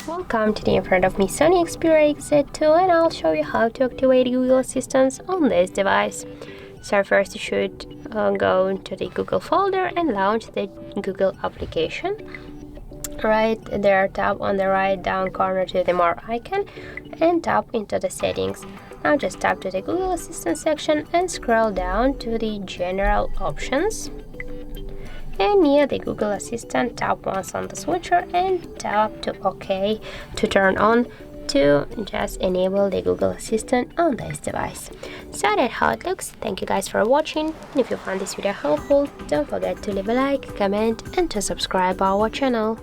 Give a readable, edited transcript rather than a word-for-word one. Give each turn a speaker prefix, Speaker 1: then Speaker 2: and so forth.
Speaker 1: Welcome today in front of me SONY Xperia XZ2, and I'll show you how to activate Google Assistant on this device. So first you should go into the Google folder and launch the Google application. Right there, tap on the right down corner to the more icon and tap into the settings. Now just tap to the Google Assistant section and scroll down to the general options. And near the Google Assistant, tap once on the switcher and tap to OK to turn on to just enable the Google Assistant on this device. So that's how it looks. Thank you guys for watching, and if you found this video helpful, don't forget to leave a like, comment and to subscribe our channel.